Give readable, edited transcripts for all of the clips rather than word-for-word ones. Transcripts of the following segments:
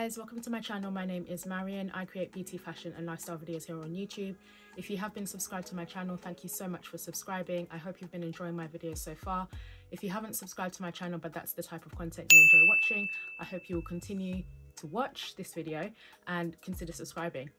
guys, welcome to my channel. My name is Marion. I create beauty, fashion and lifestyle videos here on YouTube. If you have been subscribed to my channel, thank you so much for subscribing. I hope you've been enjoying my videos so far. If you haven't subscribed to my channel but that's the type of content you enjoy watching, I hope you will continue to watch this video and consider subscribing.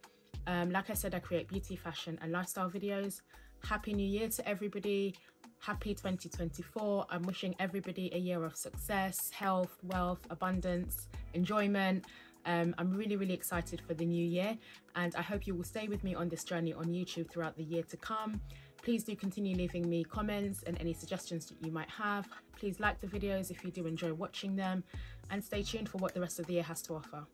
Like I said, I create beauty, fashion and lifestyle videos. Happy New Year to everybody. Happy 2024. I'm wishing everybody a year of success, health, wealth, abundance, enjoyment. I'm really excited for the new year, and I hope you will stay with me on this journey on YouTube throughout the year to come. Please do continue leaving me comments and any suggestions that you might have. Please like the videos if you do enjoy watching them, and stay tuned for what the rest of the year has to offer.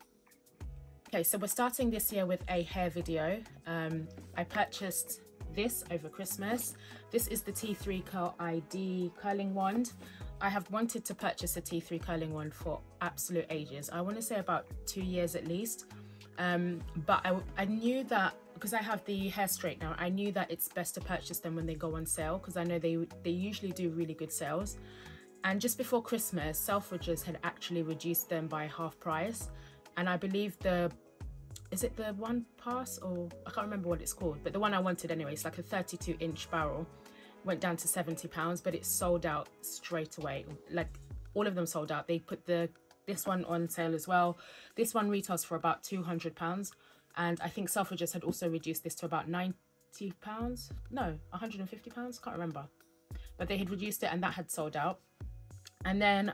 Okay, so we're starting this year with a hair video. I purchased this over Christmas. This is the T3 Curl ID curling wand. I have wanted to purchase a T3 curling wand for absolute ages. I want to say about 2 years at least. But I knew that because I have the hair straightener, I knew that it's best to purchase them when they go on sale, because I know they usually do really good sales. And just before Christmas, Selfridges had actually reduced them by half price. And I believe is it the one pass, or I can't remember what it's called, but the one I wanted anyway, it's like a 32-inch barrel, went down to £70, but it sold out straight away. Like all of them sold out. They put this one on sale as well. This one retails for about £200, and I think Selfridges had also reduced this to about £90, no, £150, can't remember, but they had reduced it and that had sold out. And then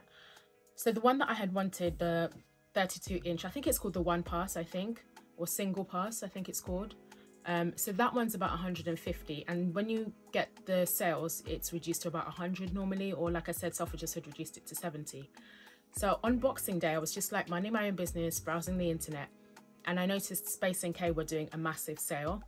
so the one that I had wanted, the 32-inch, I think it's called the one pass, I think, or single pass, I think it's called. So that one's about 150, and when you get the sales, it's reduced to about 100 normally, or like I said, Selfridges had reduced it to 70. So on Boxing Day, I was just like minding my own business, browsing the internet, and I noticed Space NK were doing a massive sale.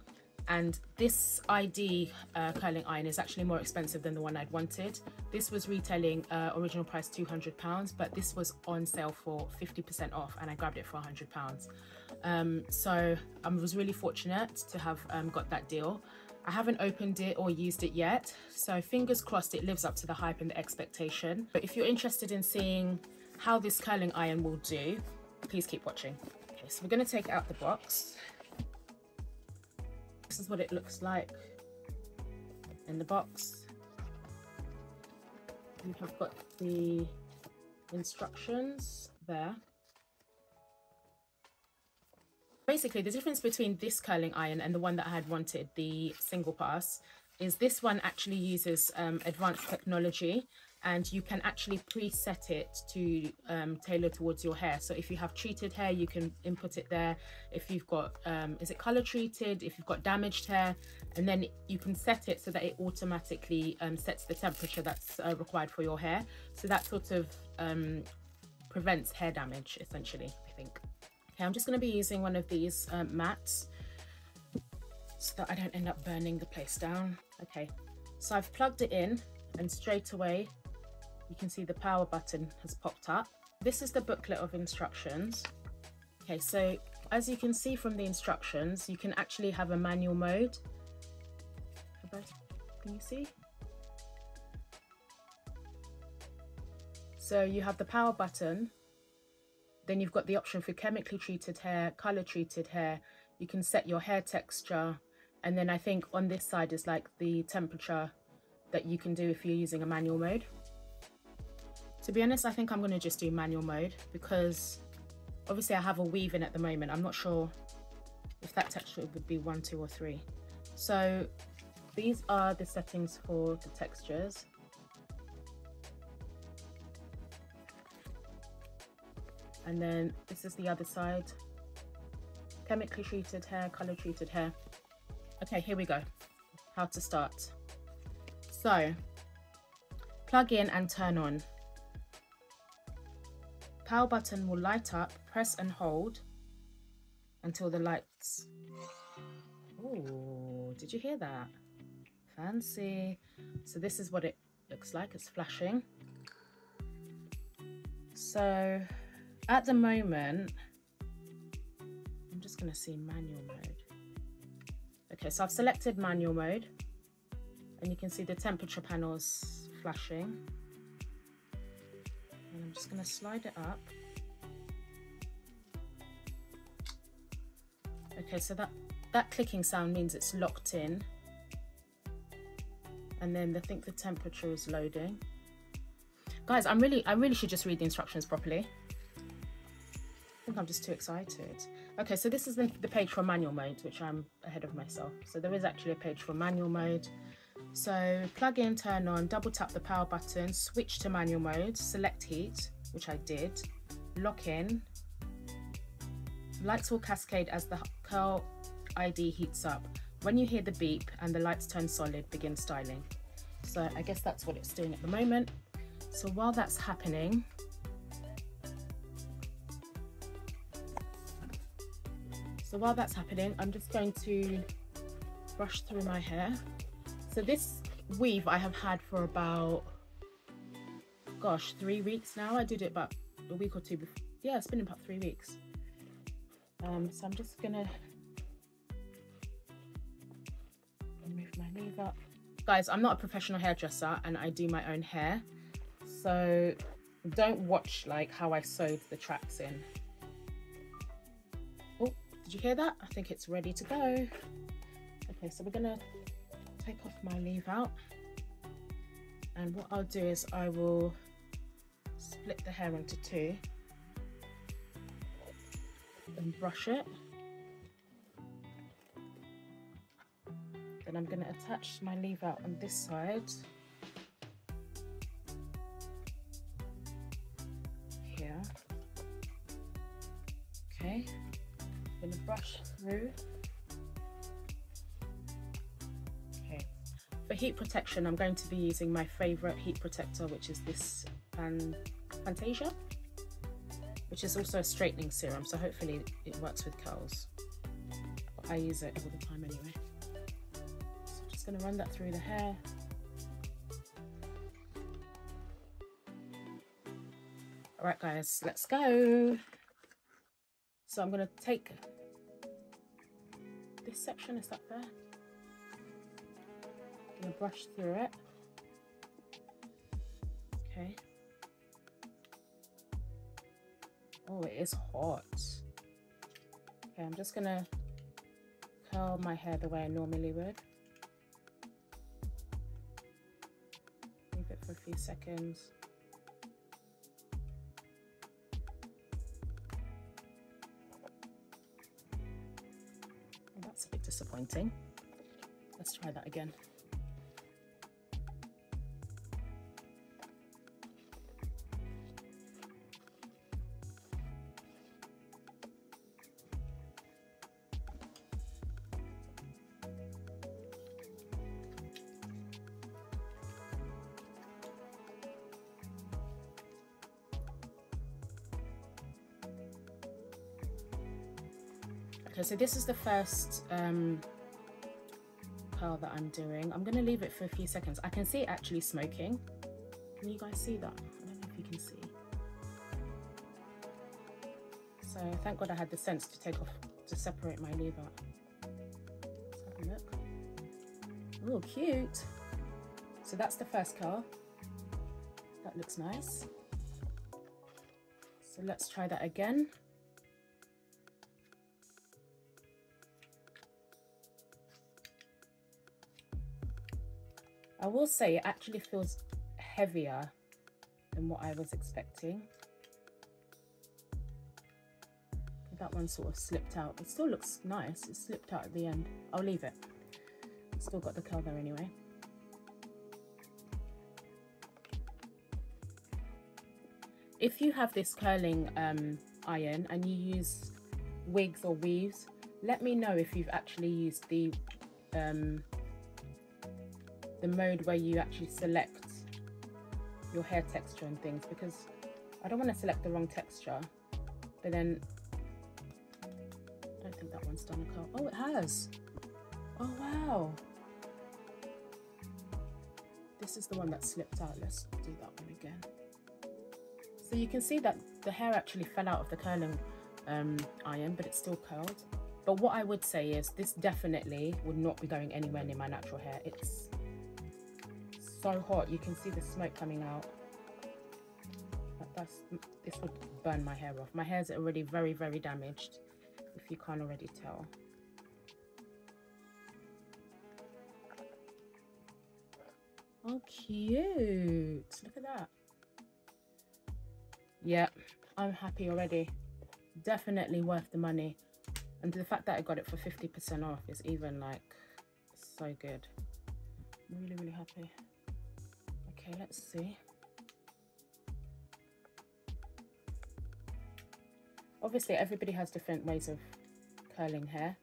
And this ID curling iron is actually more expensive than the one I'd wanted. This was retailing original price £200, but this was on sale for 50% off, and I grabbed it for £100. So I was really fortunate to have got that deal. I haven't opened it or used it yet, so fingers crossed it lives up to the hype and the expectation. But if you're interested in seeing how this curling iron will do, please keep watching. Okay, so we're going to take it out the box. This is what it looks like in the box. We have got the instructions there. Basically, the difference between this curling iron and the one that I had wanted, the single pass, is this one actually uses advanced technology, and you can actually preset it to tailor towards your hair. So if you have treated hair, you can input it there. If you've got, is it color treated? If you've got damaged hair, and then you can set it so that it automatically sets the temperature that's required for your hair. So that sort of prevents hair damage, essentially, I think. Okay, I'm just going to be using one of these mats so that I don't end up burning the place down. Okay, so I've plugged it in, and straight away you can see the power button has popped up. This is the booklet of instructions. Okay, so as you can see from the instructions, you can actually have a manual mode. Can you see? So you have the power button, then you've got the option for chemically treated hair, color treated hair. You can set your hair texture, and then I think on this side is like the temperature that you can do if you're using a manual mode. To be honest, I think I'm going to just do manual mode, because obviously I have a weave in at the moment. I'm not sure if that texture would be 1, 2 or 3. So these are the settings for the textures. And then this is the other side. Chemically treated hair, color treated hair. Okay, here we go. How to start. So plug in and turn on. Power button will light up, press and hold until the lights. Oh, did you hear that? Fancy. So this is what it looks like. It's flashing. So at the moment, I'm just going to see manual mode. Okay, so I've selected manual mode, and you can see the temperature panels flashing. And I'm just going to slide it up. Okay, so that clicking sound means it's locked in. And then I think the temperature is loading. Guys, I really should just read the instructions properly. I think I'm just too excited. Okay, so this is the page for manual mode, which I'm ahead of myself. So there is actually a page for manual mode. So plug in, turn on, double tap the power button, switch to manual mode, select heat, which I did, lock in. Lights will cascade as the curl ID heats up. When you hear the beep and the lights turn solid, begin styling. So I guess that's what it's doing at the moment. So while that's happening, I'm just going to brush through my hair. So this weave I have had for about, gosh, 3 weeks now. I did it about a week or two before. Yeah, it's been about 3 weeks. So I'm just gonna remove my leave up. Guys, I'm not a professional hairdresser and I do my own hair. So don't watch like how I sewed the tracks in. Oh, did you hear that? I think it's ready to go. Okay, so we're gonna take off my leave out. And what I'll do is I will split the hair into two and brush it. Then I'm going to attach my leave out on this side. Here. Okay. I'm going to brush through. Okay. For heat protection, I'm going to be using my favorite heat protector, which is this Fantasia, which is also a straightening serum, so hopefully it works with curls. But I use it all the time anyway. So I'm just going to run that through the hair. All right, guys, let's go. So I'm going to take this section, is that fair? I'm going to brush through it. Okay. Oh, it is hot. Okay, I'm just gonna curl my hair the way I normally would. Leave it for a few seconds. Oh, that's a bit disappointing. Let's try that again. Okay, so this is the first curl that I'm doing. I'm going to leave it for a few seconds. I can see it actually smoking. Can you guys see that? I don't know if you can see. So thank God I had the sense to take off, to separate my leave out. Let's have a look. Oh, cute. So that's the first curl. That looks nice. So let's try that again. I will say it actually feels heavier than what I was expecting. That one sort of slipped out. It still looks nice. It slipped out at the end. I'll leave it. It's still got the curl there anyway. If you have this curling iron and you use wigs or weaves, let me know if you've actually used the mode where you actually select your hair texture and things, because I don't want to select the wrong texture, but then I don't think that one's done a curl. Oh, it has. Oh wow, this is the one that slipped out. Let's do that one again. So you can see that the hair actually fell out of the curling iron, but it's still curled. But what I would say is this definitely would not be going anywhere near my natural hair. It's so hot. You can see the smoke coming out. This would burn my hair off. My hair's already very, very damaged, if you can't already tell. Oh, cute. Look at that. Yep, I'm happy already. Definitely worth the money. And the fact that I got it for 50% off is even like so good. Really, really happy. Okay, let's see. Obviously, everybody has different ways of curling hair.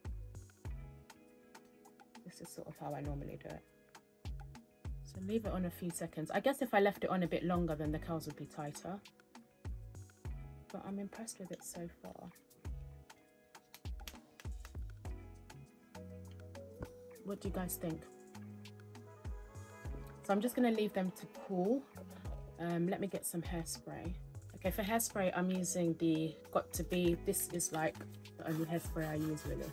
This is sort of how I normally do it. So leave it on a few seconds. I guess if I left it on a bit longer, then the curls would be tighter. But I'm impressed with it so far. What do you guys think? So I'm just going to leave them to cool. Let me get some hairspray. Okay, for hairspray, I'm using the Got2b. This is like the only hairspray I use, really.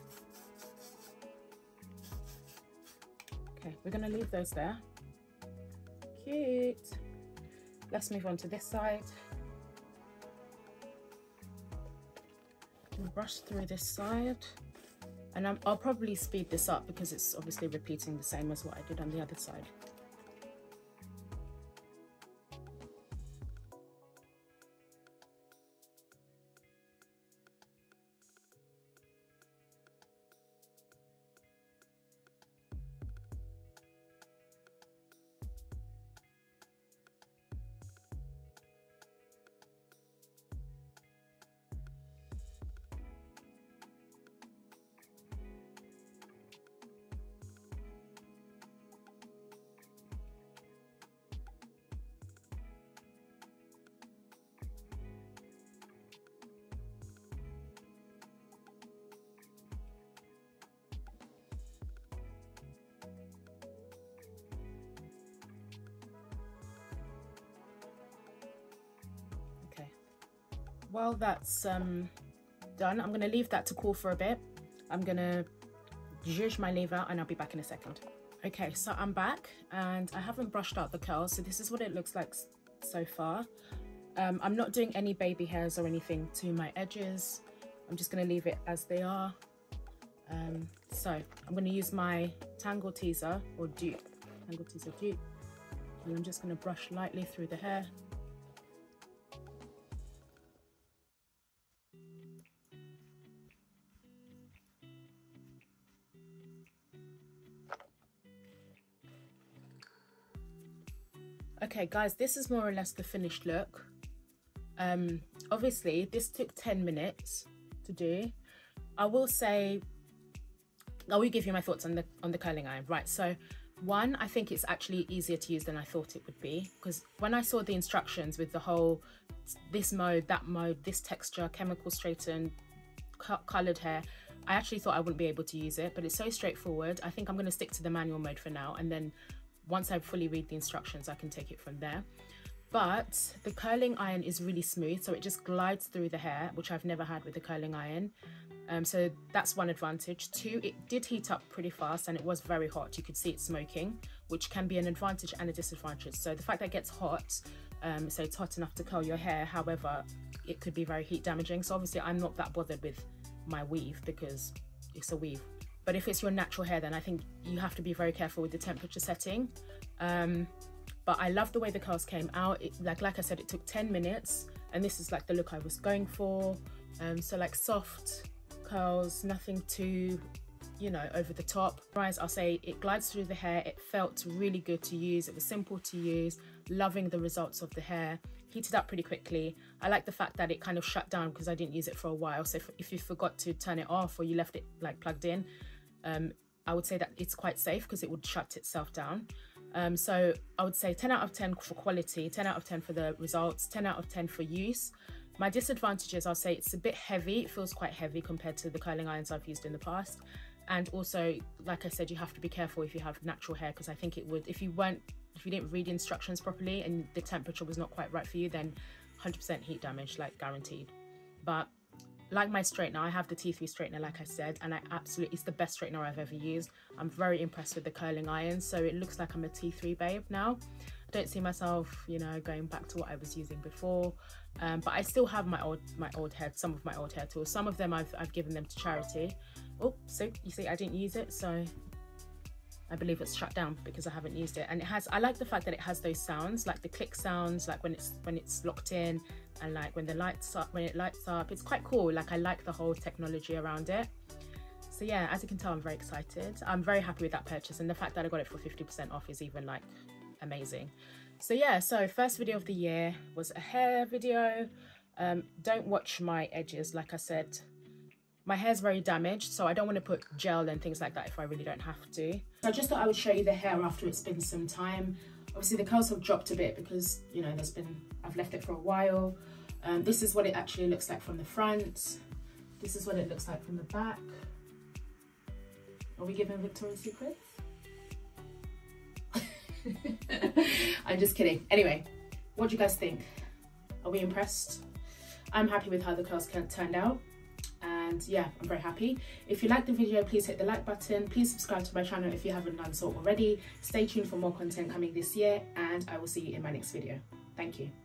Okay, we're going to leave those there. Cute. Let's move on to this side. Brush through this side. And I'll probably speed this up because it's obviously repeating the same as what I did on the other side. While that's done, I'm going to leave that to cool for a bit. I'm going to zhuzh my leave-out and I'll be back in a second. Okay, so I'm back and I haven't brushed out the curls, so this is what it looks like so far. I'm not doing any baby hairs or anything to my edges. I'm just going to leave it as they are. So I'm going to use my Tangle Teezer or dupe, Tangle Teezer dupe, and I'm just going to brush lightly through the hair. Okay guys, this is more or less the finished look. Obviously this took 10 minutes to do. I will give you my thoughts on the curling iron. Right, so one, I think it's actually easier to use than I thought it would be, because when I saw the instructions with the whole this mode, that mode, this texture, chemical straighten, colored hair, I actually thought I wouldn't be able to use it, but it's so straightforward. I think I'm going to stick to the manual mode for now, and then once I fully read the instructions, I can take it from there. But the curling iron is really smooth, so it just glides through the hair, which I've never had with the curling iron. So that's one advantage. Two, it did heat up pretty fast and it was very hot. You could see it smoking, which can be an advantage and a disadvantage. So the fact that it gets hot, so it's hot enough to curl your hair, however, it could be very heat damaging. So obviously I'm not that bothered with my weave because it's a weave. But if it's your natural hair, then I think you have to be very careful with the temperature setting. But I love the way the curls came out. Like I said, it took 10 minutes and this is like the look I was going for. So like soft curls, nothing too, you know, over the top. I'll say it glides through the hair. It felt really good to use. It was simple to use. Loving the results of the hair. Heated up pretty quickly. I like the fact that it kind of shut down because I didn't use it for a while. So if you forgot to turn it off or you left it like plugged in, I would say that it's quite safe because it would shut itself down. So I would say 10 out of 10 for quality, 10 out of 10 for the results, 10 out of 10 for use. My disadvantages, I'll say it's a bit heavy. It feels quite heavy compared to the curling irons I've used in the past. And also, like I said, you have to be careful if you have natural hair, because I think it would, if you didn't read the instructions properly and the temperature was not quite right for you, then 100% heat damage, like guaranteed. But like my straightener, I have the T3 straightener, like I said, and it's the best straightener I've ever used. I'm very impressed with the curling iron, so it looks like I'm a T3 babe now. I don't see myself, you know, going back to what I was using before, but I still have my old hair, some of my old hair tools. Some of them I've given them to charity. Oh, so you see I didn't use it, so I believe it's shut down because I haven't used it. And it has, I like the fact that it has those sounds, like the click sounds, like when it's locked in, and like when it lights up. It's quite cool. Like, I like the whole technology around it. So yeah, as you can tell, I'm very excited. I'm very happy with that purchase, and the fact that I got it for 50% off is even like amazing. So yeah, so first video of the year was a hair video. Don't watch my edges. Like I said, my hair's very damaged, so I don't want to put gel and things like that if I really don't have to. So I just thought I would show you the hair after it's been some time. Obviously the curls have dropped a bit because, you know, I've left it for a while. This is what it actually looks like from the front. This is what it looks like from the back. Are we giving Victoria's Secret? I'm just kidding. Anyway, what do you guys think? Are we impressed? I'm happy with how the curls turned out. And yeah, I'm very happy. If you liked the video, please hit the like button. Please subscribe to my channel if you haven't done so already. Stay tuned for more content coming this year, and I will see you in my next video. Thank you.